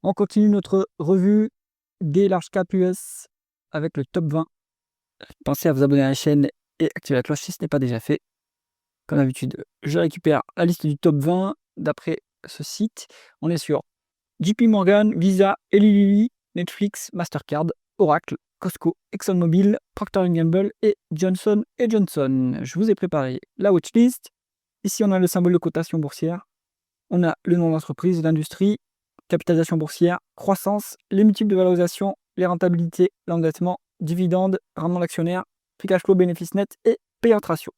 On continue notre revue des large cap US avec le top 20. Pensez à vous abonner à la chaîne et activer la cloche si ce n'est pas déjà fait. Comme d'habitude, je récupère la liste du top 20 d'après ce site. On est sur JP Morgan, Visa, Eli Lilly, Netflix, Mastercard, Oracle, Costco, ExxonMobil, Procter Gamble et Johnson Johnson. Je vous ai préparé la watchlist. Ici, on a le symbole de cotation boursière. On a le nom d'entreprise, l'industrie, capitalisation boursière, croissance, les multiples de valorisation, les rentabilités, l'endettement, dividendes, rendement d'actionnaire, free cash flow, bénéfice net et payout ratio.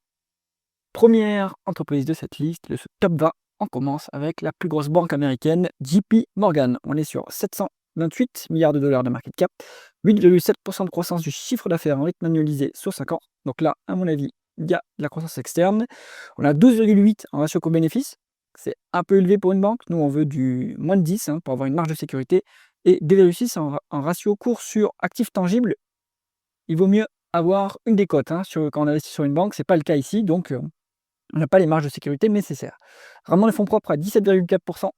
Première entreprise de cette liste, de ce top 20, on commence avec la plus grosse banque américaine, JP Morgan. On est sur 728 milliards de dollars de market cap, 8,7% de croissance du chiffre d'affaires en rythme annualisé sur 5 ans. Donc là, à mon avis, il y a de la croissance externe. On a 12,8 en ratio coût-bénéfice. C'est un peu élevé pour une banque. Nous, on veut du moins de 10 pour avoir une marge de sécurité. Et 2,6 en ratio court sur actifs tangibles. Il vaut mieux avoir une décote quand on investit sur une banque. Ce n'est pas le cas ici. Donc, on n'a pas les marges de sécurité nécessaires. Rendement des fonds propres à 17,4%.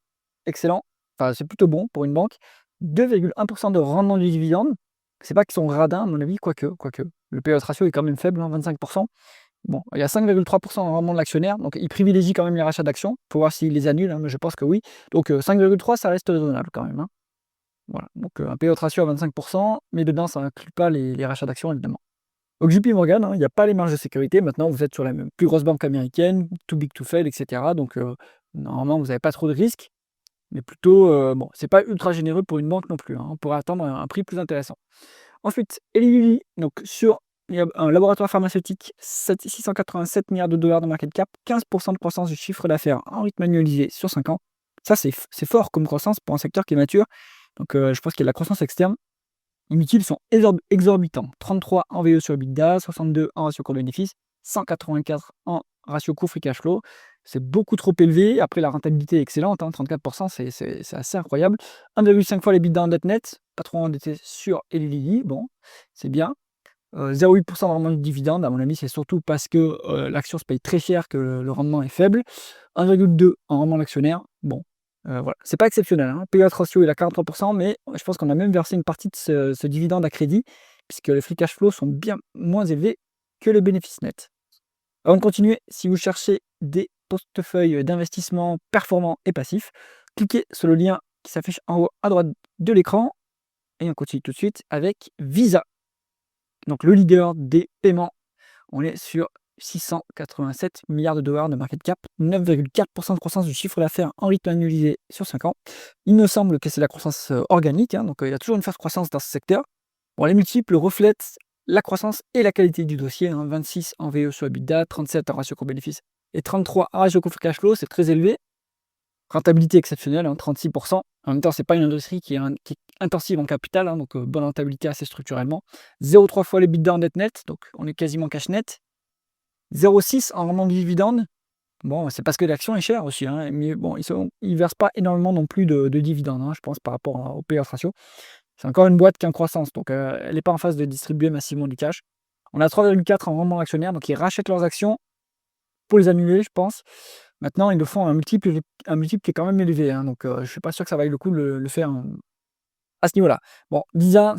Excellent. Enfin, c'est plutôt bon pour une banque. 2,1% de rendement du dividende. C'est pas qu'ils sont radins, à mon avis, quoique. Le payout ratio est quand même faible, 25%. Bon, il y a 5,3% de rendement de l'actionnaire, donc il privilégie quand même les rachats d'actions, pour voir s'il les annule, mais je pense que oui. Donc 5,3, ça reste raisonnable quand même. Voilà, donc un payout ratio à 25%, mais dedans, ça n'inclut pas les rachats d'actions, évidemment. Donc JP Morgan, il n'y a pas les marges de sécurité. Maintenant, vous êtes sur la plus grosse banque américaine, too big to fail, etc. Donc normalement, vous n'avez pas trop de risques, mais plutôt, bon, c'est pas ultra généreux pour une banque non plus. On pourrait attendre un prix plus intéressant. Ensuite, Eli Lilly, donc il y a un laboratoire pharmaceutique, 687 milliards de dollars de market cap, 15% de croissance du chiffre d'affaires en rythme annualisé sur 5 ans. Ça, c'est fort comme croissance pour un secteur qui est mature. Donc, je pense qu'il y a de la croissance externe. Les multiples sont exorbitants. 33 en VE sur EBITDA, 62 en ratio coût-bénéfice, 184 en ratio coût free cash flow. C'est beaucoup trop élevé. Après, la rentabilité est excellente, 34%, c'est assez incroyable. 1,5 fois les EBITDA en dette net, pas trop endetté sur Eli Lilly, bon, c'est bien. 0,8% de rendement du dividende, à mon avis, c'est surtout parce que l'action se paye très cher que le rendement est faible. 1,2 en rendement d'actionnaire, bon, voilà. C'est pas exceptionnel. Payout ratio il est à 43%, mais je pense qu'on a même versé une partie de ce dividende à crédit, puisque les free cash flow sont bien moins élevés que les bénéfices nets. Avant de continuer, si vous cherchez des portefeuilles d'investissement performants et passifs, cliquez sur le lien qui s'affiche en haut à droite de l'écran et on continue tout de suite avec Visa. Donc le leader des paiements, on est sur 687 milliards de dollars de market cap, 9,4% de croissance du chiffre d'affaires en rythme annualisé sur 5 ans. Il me semble que c'est la croissance organique, donc il y a toujours une forte croissance dans ce secteur. Bon, les multiples reflètent la croissance et la qualité du dossier, 26 en VE sur EBITDA, 37 en ratio coût-bénéfice et 33 en ratio coût free cash flow, c'est très élevé. Rentabilité exceptionnelle, 36%. En même temps, c'est pas une industrie qui est intensive en capital, donc bonne rentabilité assez structurellement. 0,3 fois les EBITDA en dette net, donc on est quasiment cash net. 0,6 en rendement du dividende. Bon, c'est parce que l'action est chère aussi, mais bon, ils versent pas énormément non plus de dividendes, je pense, par rapport au payout ratio. C'est encore une boîte qui est en croissance, donc elle n'est pas en phase de distribuer massivement du cash. On a 3,4 en rendement actionnaire, donc ils rachètent leurs actions pour les annuler, je pense. Maintenant, ils le font un multiple qui est quand même élevé, donc je ne suis pas sûr que ça vaille le coup de le faire à ce niveau-là. Bon, Visa,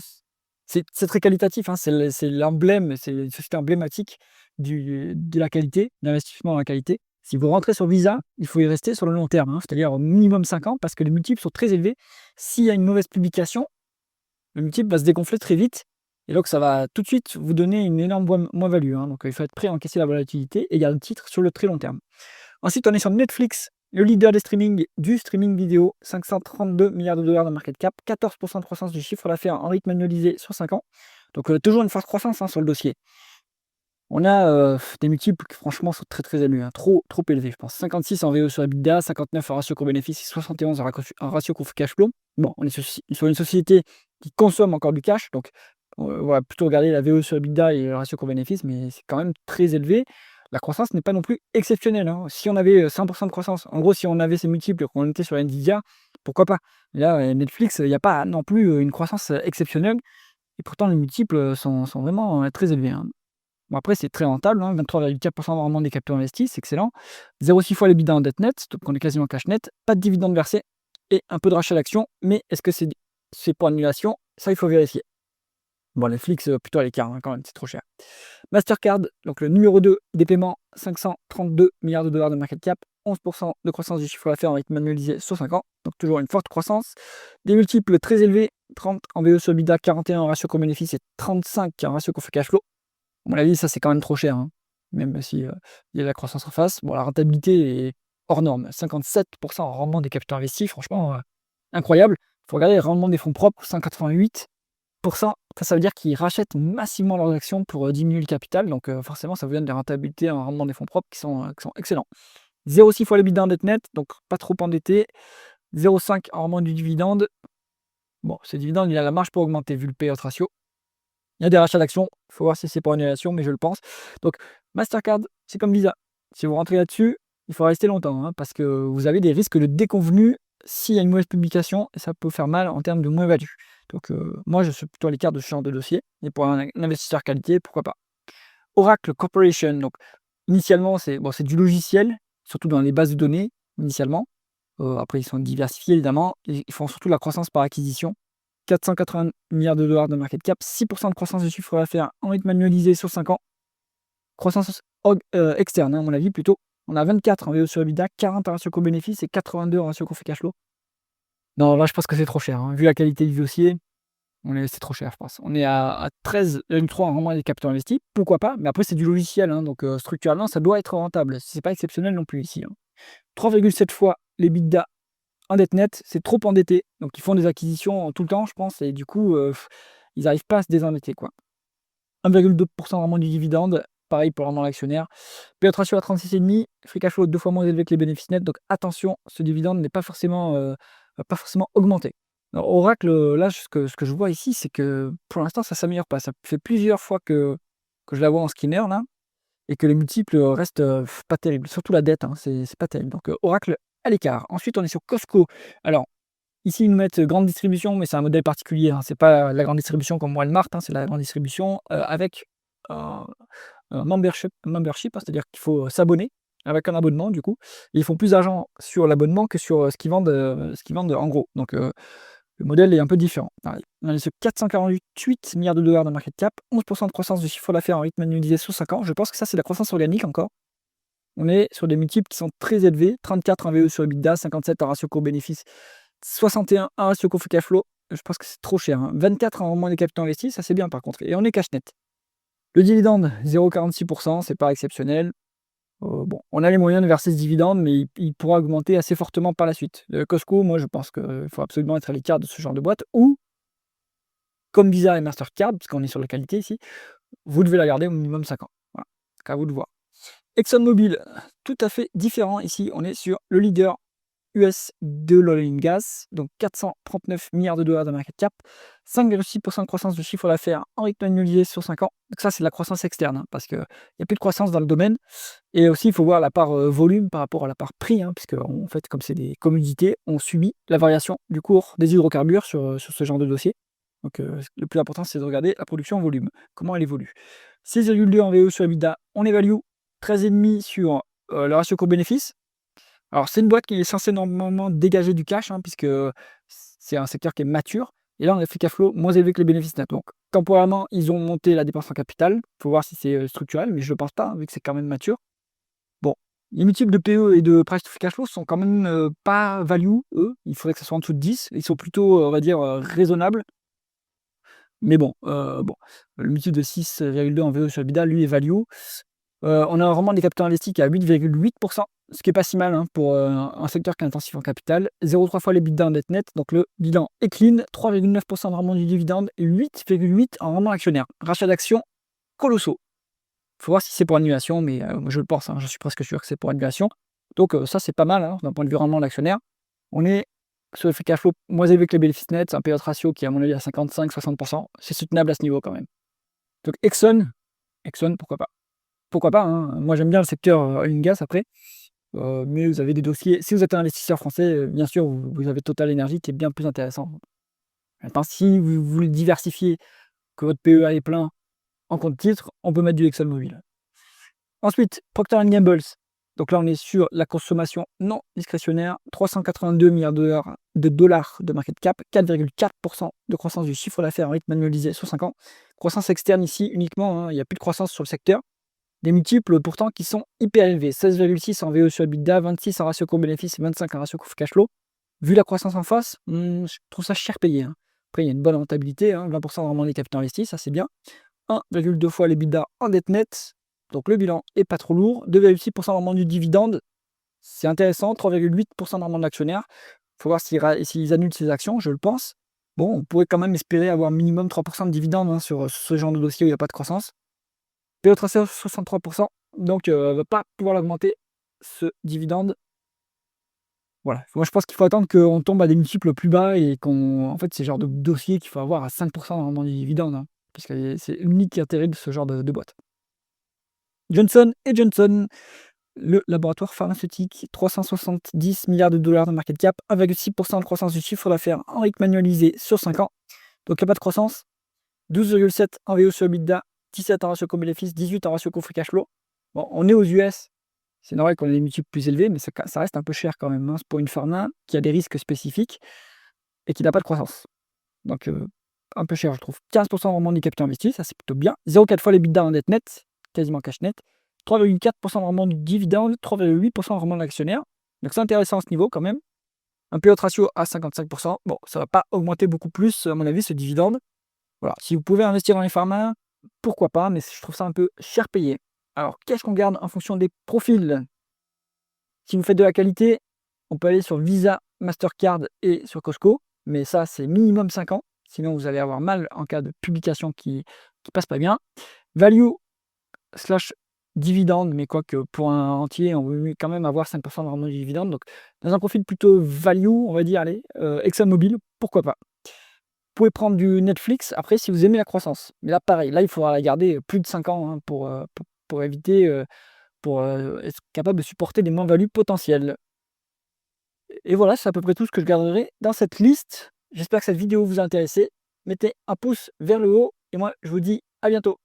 c'est très qualitatif, c'est l'emblème, c'est une société emblématique de la qualité, d'investissement dans la qualité. Si vous rentrez sur Visa, il faut y rester sur le long terme, c'est-à-dire au minimum 5 ans, parce que les multiples sont très élevés. S'il y a une mauvaise publication, le multiple va se dégonfler très vite, et donc ça va tout de suite vous donner une énorme moins-value. Donc il faut être prêt à encaisser la volatilité et garder le titre sur le très long terme. Ensuite, on est sur Netflix, le leader du streaming vidéo, 532 milliards de dollars de market cap, 14% de croissance du chiffre d'affaires en rythme annualisé sur 5 ans. Donc toujours une forte croissance sur le dossier. On a des multiples qui franchement sont très très élevés, trop élevés, je pense. 56 en VE sur EBITDA, 59 en ratio coût-bénéfice, 71 en ratio coût cash flow. Bon, on est sur une société qui consomme encore du cash, donc on va plutôt regarder la VE sur EBITDA et le ratio coût-bénéfice, mais c'est quand même très élevé. La croissance n'est pas non plus exceptionnelle. Si on avait 100% de croissance, en gros, si on avait ces multiples, qu'on était sur Nvidia, pourquoi pas. Là, Netflix, il n'y a pas non plus une croissance exceptionnelle, et pourtant les multiples sont vraiment très élevés. Bon, après, c'est très rentable, 23,4% de rendement des capitaux investis, c'est excellent. 0,6 fois les bidas en dette net, donc on est quasiment cash net, pas de dividende versé. et un peu de rachat d'actions. Mais est-ce que c'est pour annulation? Ça, il faut vérifier. Bon, Netflix, plutôt à l'écart, hein, quand même, c'est trop cher. Mastercard, donc le numéro 2 des paiements, 532 milliards de dollars de market cap, 11% de croissance du chiffre d'affaires en rythme annualisé sur 5 ans, donc toujours une forte croissance. Des multiples très élevés, 30 en VE sur EBITDA, 41 en ratio coût-bénéfice et 35 en ratio coût cash flow. À mon avis, ça c'est quand même trop cher, hein, même si il y a la croissance en face. Bon, la rentabilité est hors norme, 57% en rendement des capitaux investis, franchement, incroyable. Il faut regarder le rendement des fonds propres, 188%. Ça veut dire qu'ils rachètent massivement leurs actions pour diminuer le capital. Donc forcément, ça vous donne des rentabilités en rendement des fonds propres qui sont excellents. 0,6 fois l'EBITDA dette net, donc pas trop endetté. 0,5 en rendement du dividende. Bon, ce dividende, il a la marge pour augmenter vu le payout ratio. Il y a des rachats d'actions. Il faut voir si c'est pour annulation, mais je le pense. Donc Mastercard, c'est comme Visa. Si vous rentrez là-dessus, il faut rester longtemps, hein, parce que vous avez des risques de déconvenus s'il y a une mauvaise publication, et ça peut faire mal en termes de moins-value. Donc moi, je suis plutôt à l'écart de ce genre de dossier. Et pour un investisseur qualité, pourquoi pas. Oracle Corporation, donc initialement, c'est bon, du logiciel, surtout dans les bases de données, initialement. Après, ils sont diversifiés, évidemment. Ils font surtout la croissance par acquisition. 480 milliards de dollars de market cap, 6% de croissance de chiffre d'affaires en rythme annualisé sur 5 ans. Croissance externe, hein, à mon avis, plutôt. On a 24 en VE sur EBITDA, 40 en ratio coût-bénéfice et 82 en ratio coût cash flow. Non, là, je pense que c'est trop cher, hein. Vu la qualité du dossier, c'est trop cher, je pense. On est à 13,3 en rendement des capitaux investis, pourquoi pas, mais après, c'est du logiciel, hein, donc structurellement, ça doit être rentable. C'est pas exceptionnel non plus ici, hein. 3,7 fois l'EBITDA en dette nette, c'est trop endetté. Donc, ils font des acquisitions tout le temps, je pense, et du coup, ils n'arrivent pas à se désendetter, quoi. 1,2% de rendement du dividende, pareil pour le rendement de l'actionnaire. Payout ratio à 36,5, free cash flow 2 fois moins élevé que les bénéfices nets. Donc attention, ce dividende n'est pas forcément augmenté. Alors, Oracle, là, ce que je vois ici, c'est que pour l'instant, ça ne s'améliore pas. Ça fait plusieurs fois que je la vois en skinner, là, et que les multiples restent pas terribles. Surtout la dette, hein, c'est pas terrible. Donc Oracle à l'écart. Ensuite, on est sur Costco. Alors, ici, ils nous mettent grande distribution, mais c'est un modèle particulier, hein. C'est pas la grande distribution comme Walmart, hein, c'est la grande distribution avec membership, hein, c'est-à-dire qu'il faut s'abonner avec un abonnement du coup. Et ils font plus d'argent sur l'abonnement que sur ce qu'ils vendent en gros. Donc le modèle est un peu différent. On est sur 448 milliards de dollars de market cap, 11% de croissance du chiffre d'affaires en rythme annualisé sur 5 ans. Je pense que ça, c'est la croissance organique encore. On est sur des multiples qui sont très élevés, 34 en VE sur EBITDA, 57 en ratio coût-bénéfice, 61 en ratio coût cash flow. Je pense que c'est trop cher, hein. 24 en rendement des capitaux investis, ça c'est bien par contre. Et on est cash net. Le dividende, 0,46%, c'est pas exceptionnel. Bon, on a les moyens de verser ce dividende, mais il pourra augmenter assez fortement par la suite. Costco, moi je pense qu'il faut absolument être à l'écart de ce genre de boîte, ou comme Visa et Mastercard, parce qu'on est sur la qualité ici, vous devez la garder au minimum 5 ans. Voilà, c'est à vous de voir. ExxonMobil, tout à fait différent ici, on est sur le leader US de l'oil and gas, donc 439 milliards de dollars de market cap, 5,6% de croissance de chiffre d'affaires en rythme annualisé sur 5 ans. Donc ça, c'est de la croissance externe, hein, parce qu'il n'y a plus de croissance dans le domaine. Et aussi, il faut voir la part volume par rapport à la part prix, hein, puisque en fait, comme c'est des commodités, on subit la variation du cours des hydrocarbures sur ce genre de dossier. Donc le plus important, c'est de regarder la production en volume, comment elle évolue. 6,2 en VE sur EBITDA, on évalue 13,5 sur le ratio coût-bénéfice. Alors, c'est une boîte qui est censée normalement dégager du cash, hein, puisque c'est un secteur qui est mature. Et là, on a free cash flow moins élevé que les bénéfices nets. Donc, temporairement, ils ont monté la dépense en capital. Il faut voir si c'est structurel, mais je ne pense pas, hein, vu que c'est quand même mature. Bon, les multiples de PE et de price to free cash flow sont quand même pas value, eux. Il faudrait que ça soit en dessous de 10. Ils sont plutôt, on va dire, raisonnables. Mais bon, le multiple de 6,2 en VE sur EBITDA, lui, est value. On a vraiment des capitaux investis qui est à 8,8%, ce qui est pas si mal, hein, pour un secteur qui est intensif en capital. 0,3 fois les l'EBITDA en dette nette, donc le bilan est clean, 3,9% de rendement du dividende et 8,8% en rendement actionnaire. Rachat d'actions colossaux. Il faut voir si c'est pour annulation, mais je le pense, hein, je suis presque sûr que c'est pour annulation. Donc ça, c'est pas mal, hein, d'un point de vue rendement de l'actionnaire. On est sur le free cash flow moins élevé que les bénéfices nets, c'est un payout ratio qui est à mon avis à 55-60%. C'est soutenable à ce niveau quand même. Donc Exxon, pourquoi pas. Pourquoi pas, hein. Moi, j'aime bien le secteur oil and gas après, mais vous avez des dossiers si vous êtes un investisseur français, bien sûr, vous avez Total Energy qui est bien plus intéressant. Maintenant, si vous voulez diversifier, que votre PEA est plein en compte titre, on peut mettre du ExxonMobil. Ensuite, Procter& Gamble. Donc là, on est sur la consommation non discrétionnaire, 382 milliards de dollars de market cap, 4,4% de croissance du chiffre d'affaires en rythme annualisé sur 5 ans. Croissance externe ici uniquement, hein, il n'y a plus de croissance sur le secteur. Des multiples pourtant qui sont hyper élevés, 16,6 en VE sur EBITDA, 26 en ratio coût-bénéfice et 25 en ratio coût cash flow. Vu la croissance en face, je trouve ça cher payé. Hein. Après, il y a une bonne rentabilité, hein, 20% de rendement des capitaux investis, ça c'est bien. 1,2 fois l'EBITDA en dette nette, donc le bilan est pas trop lourd. 2,6% de rendement du dividende, c'est intéressant. 3,8% de rendement de l'actionnaire. Il faut voir s'ils annulent ces actions, je le pense. Bon, on pourrait quand même espérer avoir minimum 3% de dividende hein, sur ce genre de dossier où il n'y a pas de croissance. PE tracé 63%, donc ne va pas pouvoir l'augmenter ce dividende. Voilà, moi je pense qu'il faut attendre qu'on tombe à des multiples plus bas et en fait, c'est le genre de dossier qu'il faut avoir à 5% de rendement du dividende, hein, parce que c'est l'unique qui est terrible ce genre de boîte. Johnson & Johnson, le laboratoire pharmaceutique, 370 milliards de dollars de market cap, 1,6% de croissance du chiffre d'affaires en rythme annualisé sur 5 ans. Donc il n'y a pas de croissance. 12,7 en VO sur EBITDA, 17 en ratio co-bénéfice, 18 en ratio co-free cash flow. Bon, on est aux US. C'est normal qu'on ait des multiples plus élevés, mais ça reste un peu cher quand même hein, pour une pharma qui a des risques spécifiques et qui n'a pas de croissance. Donc un peu cher, je trouve. 15% de rendement du capital investi, ça c'est plutôt bien. 0,4 fois les l'EBITDA en dette nette, quasiment cash net. 3,4% de rendement du dividende, 3,8% de rendement de l'actionnaire. Donc c'est intéressant à ce niveau quand même. Un payout ratio à 55%. Bon, ça ne va pas augmenter beaucoup plus, à mon avis, ce dividende. Voilà. Si vous pouvez investir dans les pharma, pourquoi pas, mais je trouve ça un peu cher payé. Alors, qu'est-ce qu'on garde en fonction des profils? Si vous faites de la qualité, on peut aller sur Visa, Mastercard et sur Costco, mais ça, c'est minimum 5 ans. Sinon, vous allez avoir mal en cas de publication qui passe pas bien. Value slash dividende, mais quoique pour un entier, on veut quand même avoir 5% de rendement du dividende. Donc, dans un profil plutôt value, on va dire, allez, ExxonMobil, pourquoi pas. Vous pouvez prendre du Netflix, après, si vous aimez la croissance. Mais là, pareil, là, il faudra la garder plus de 5 ans hein, pour éviter, pour être capable de supporter des moins-values potentielles. Et voilà, c'est à peu près tout ce que je garderai dans cette liste. J'espère que cette vidéo vous a intéressé. Mettez un pouce vers le haut et moi, je vous dis à bientôt.